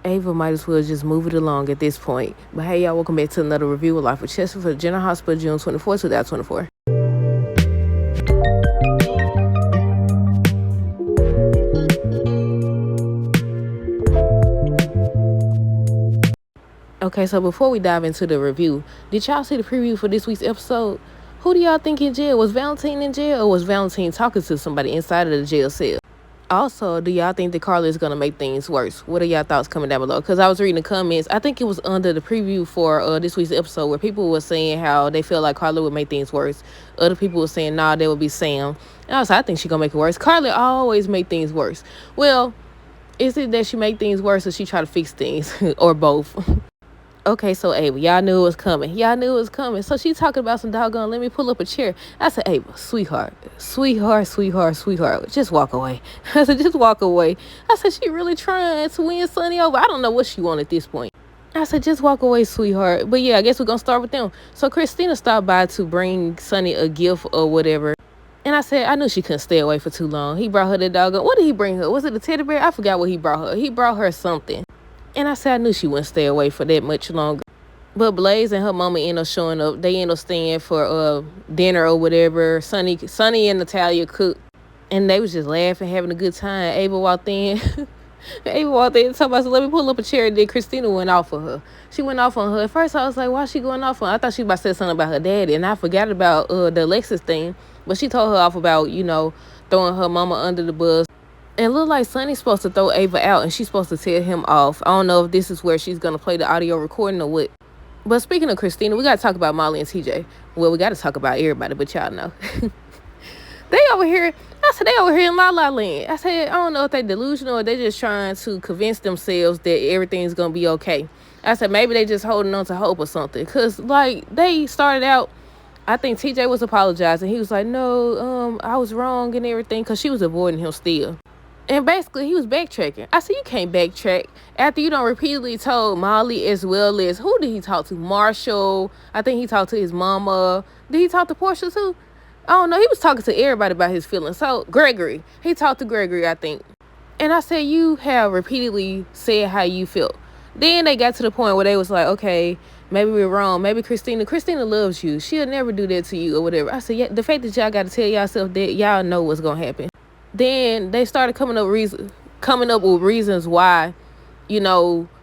Ava might as well just move it along at this point. But hey, y'all, welcome back to another review of Life with Chester for General Hospital, June 24, 2024. Okay, so before we dive into the review, did y'all see the preview for this week's episode? Who do y'all think in jail? Was Valentine in jail, or was Valentine talking to somebody inside of the jail cell? Also, do y'all think that Carla is going to make things worse? What are y'all thoughts coming down below? Because I was reading the comments. I think it was under the preview for this week's episode where people were saying how they feel like Carla would make things worse. Other people were saying, nah, that would be Sam. And I was like, I think she's going to make it worse. Carla always make things worse. Well, is it that she make things worse or she try to fix things? Or both? Okay, so Ava, y'all knew it was coming. Y'all knew it was coming. So she talking about some doggone, let me pull up a chair. I said, Ava, sweetheart, just walk away. I said, just walk away. I said, she really trying to win Sonny over. I don't know what she want at this point. I said, just walk away, sweetheart. But yeah, I guess we're going to start with them. So Christina stopped by to bring Sonny a gift or whatever. And I said, I knew she couldn't stay away for too long. He brought her the doggone, what did he bring her? Was it a teddy bear? I forgot what he brought her. He brought her something. And I said, I knew she wouldn't stay away for that much longer. But Blaze and her mama end up showing up. They end up staying for dinner or whatever. Sonny and Natalia cooked. And they was just laughing, having a good time. Ava walked in. Ava walked in and told us, let me pull up a chair. And then Christina went off on her. She went off on her. At first, I was like, why is she going off on her? I thought she was about to say something about her daddy. And I forgot about the Alexis thing. But she told her off about, throwing her mama under the bus. And it looked like Sonny's supposed to throw Ava out. And she's supposed to tell him off. I don't know if this is where she's going to play the audio recording or what. But speaking of Christina, we got to talk about Molly and TJ. Well, we got to talk about everybody, but y'all know. They over here in La La Land. I said, I don't know if they delusional or they just trying to convince themselves that everything's going to be okay. I said, maybe they just holding on to hope or something. Because, they started out, I think TJ was apologizing. He was like, no, I was wrong and everything, because she was avoiding him still. And basically, he was backtracking. I said, you can't backtrack after you done repeatedly told Molly as well as, who did he talk to? Marshall. I think he talked to his mama. Did he talk to Portia too? I don't know. He was talking to everybody about his feelings. So, Gregory. He talked to Gregory, I think. And I said, you have repeatedly said how you felt. Then they got to the point where they was like, okay, maybe we're wrong. Maybe Christina loves you. She'll never do that to you or whatever. I said, yeah, the fact that y'all got to tell yourself that, y'all know what's going to happen. Then they started coming up with reasons why,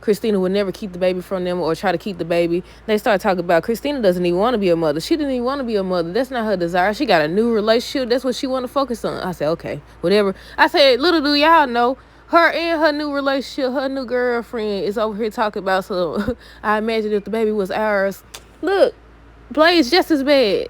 Christina would never keep the baby from them or try to keep the baby. They started talking about Christina doesn't even want to be a mother. She didn't even want to be a mother. That's not her desire. She got a new relationship. That's what she want to focus on. I said, okay, whatever. I said, little do y'all know, her and her new relationship, her new girlfriend is over here talking about some, I imagine if the baby was ours. Look, Blaze just as bad.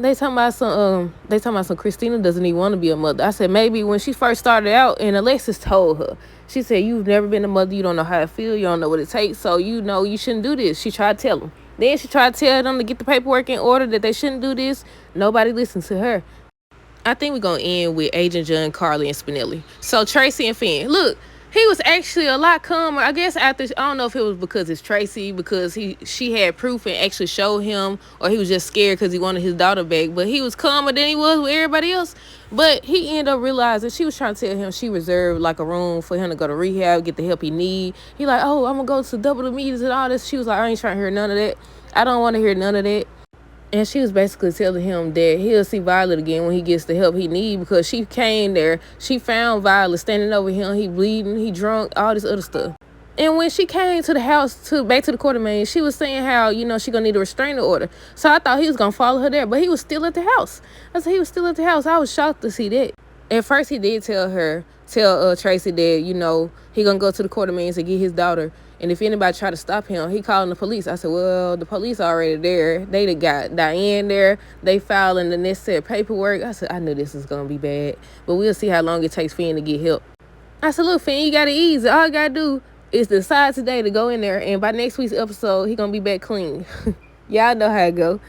They talking about some Christina doesn't even want to be a mother. I said, maybe when she first started out and Alexis told her, she said, you've never been a mother. You don't know how it feels. You don't know what it takes. So, you shouldn't do this. She tried to tell them. Then she tried to tell them to get the paperwork in order that they shouldn't do this. Nobody listened to her. I think we're going to end with Agent John, Carly, and Spinelli. So, Tracy and Finn. Look, he was actually a lot calmer. I guess I don't know if it was because it's Tracy, because she had proof and actually showed him, or he was just scared because he wanted his daughter back. But he was calmer than he was with everybody else. But he ended up realizing she was trying to tell him she reserved a room for him to go to rehab, get the help he need. He like, oh, I'm going to go to double the meetings and all this. She was like, I ain't trying to hear none of that. I don't want to hear none of that. And she was basically telling him that he'll see Violet again when he gets the help he need, because she came there, she found Violet standing over him, he bleeding, he drunk, all this other stuff. And when she came to the house, back to the quartermain, she was saying how, she gonna need a restraining order. So I thought he was gonna follow her there, but he was still at the house. I said he was still at the house. I was shocked to see that. At first he did tell Tracy that, he gonna go to the quartermains and get his daughter. And if anybody try to stop him, he calling the police. I said, well, the police already there. They done got Diane there. They filing the necessary paperwork. I said, I knew this was going to be bad. But we'll see how long it takes Finn to get help. I said, look, Finn, you got to ease it. All you got to do is decide today to go in there. And by next week's episode, he going to be back clean. Y'all know how it go.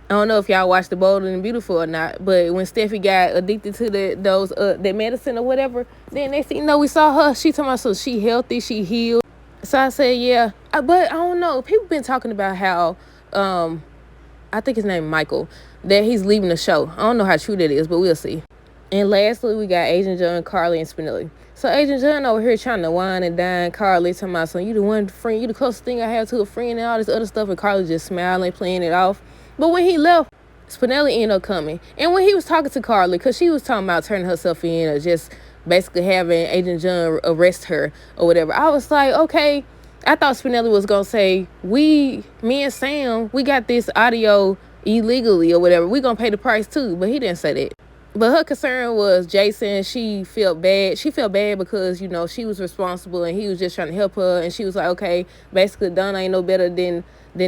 I don't know if y'all watched The Bold and the Beautiful or not, but when Steffi got addicted to that medicine or whatever, then next thing you know, we saw her. She told us, so she healthy, she healed. So I said, yeah. But I don't know. People been talking about how, I think his name is Michael, that he's leaving the show. I don't know how true that is, but we'll see. And lastly, we got Agent John, Carly, and Spinelli. So Agent John over here trying to wine and dine Carly, talking about some, you the one friend, you the closest thing I have to a friend and all this other stuff, and Carly just smiling, playing it off. But when he left, Spinelli ended up coming. And when he was talking to Carly, because she was talking about turning herself in or just basically having Agent John arrest her or whatever, I was like, okay. I thought Spinelli was going to say, me and Sam, we got this audio illegally or whatever. We going to pay the price too. But he didn't say that. But her concern was Jason. She felt bad. She felt bad because, she was responsible and he was just trying to help her. And she was like, okay, basically Donna ain't no better than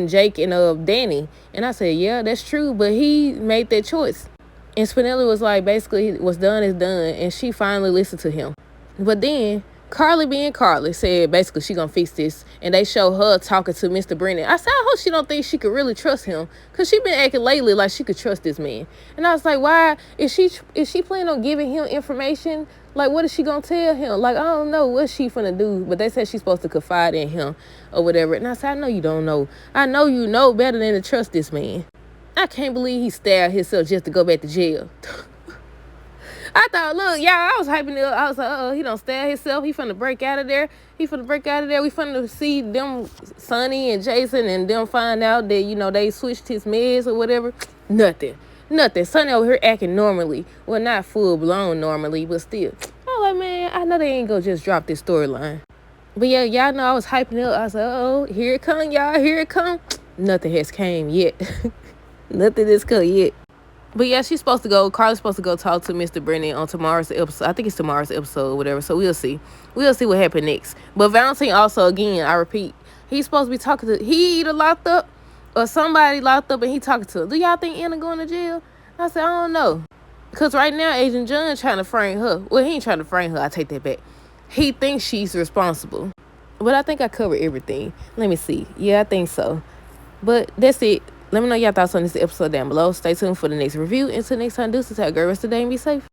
Jake and Danny. And I said, yeah, that's true. But he made that choice. And Spinelli was like, basically, what's done is done. And she finally listened to him. But then Carly being Carly said basically she gonna fix this, and they show her talking to Mr. Brennan. I said, I hope she don't think she could really trust him, because she been acting lately like she could trust this man. And I was like, why is she planning on giving him information? Like, what is she gonna tell him? Like, I don't know what she finna do, but they said she's supposed to confide in him or whatever. And I said, I know you don't know. I know you know better than to trust this man. I can't believe he stabbed himself just to go back to jail. I thought, look, y'all, I was hyping it up. I was like, he don't stab himself. He finna break out of there. We finna see them, Sonny and Jason, and them find out that, they switched his meds or whatever. Nothing. Sonny over here acting normally. Well, not full-blown normally, but still. I was like, man, I know they ain't gonna just drop this storyline. But yeah, y'all know I was hyping it up. I was like, here it come, y'all. Here it come. Nothing has came yet. Nothing has come yet. But yeah, Carly's supposed to go talk to Mr. Brennan on tomorrow's episode. I think it's tomorrow's episode or whatever. So we'll see. We'll see what happened next. But Valentine also, again, I repeat, he's supposed to be talking to, he either locked up or somebody locked up and he talking to her. Do y'all think Anna going to jail? I said, I don't know. Because right now, Agent John trying to frame her. Well, he ain't trying to frame her. I take that back. He thinks she's responsible. But I think I covered everything. Let me see. Yeah, I think so. But that's it. Let me know your thoughts on this episode down below. Stay tuned for the next review. Until next time, deuces. Have a great rest of the day and be safe.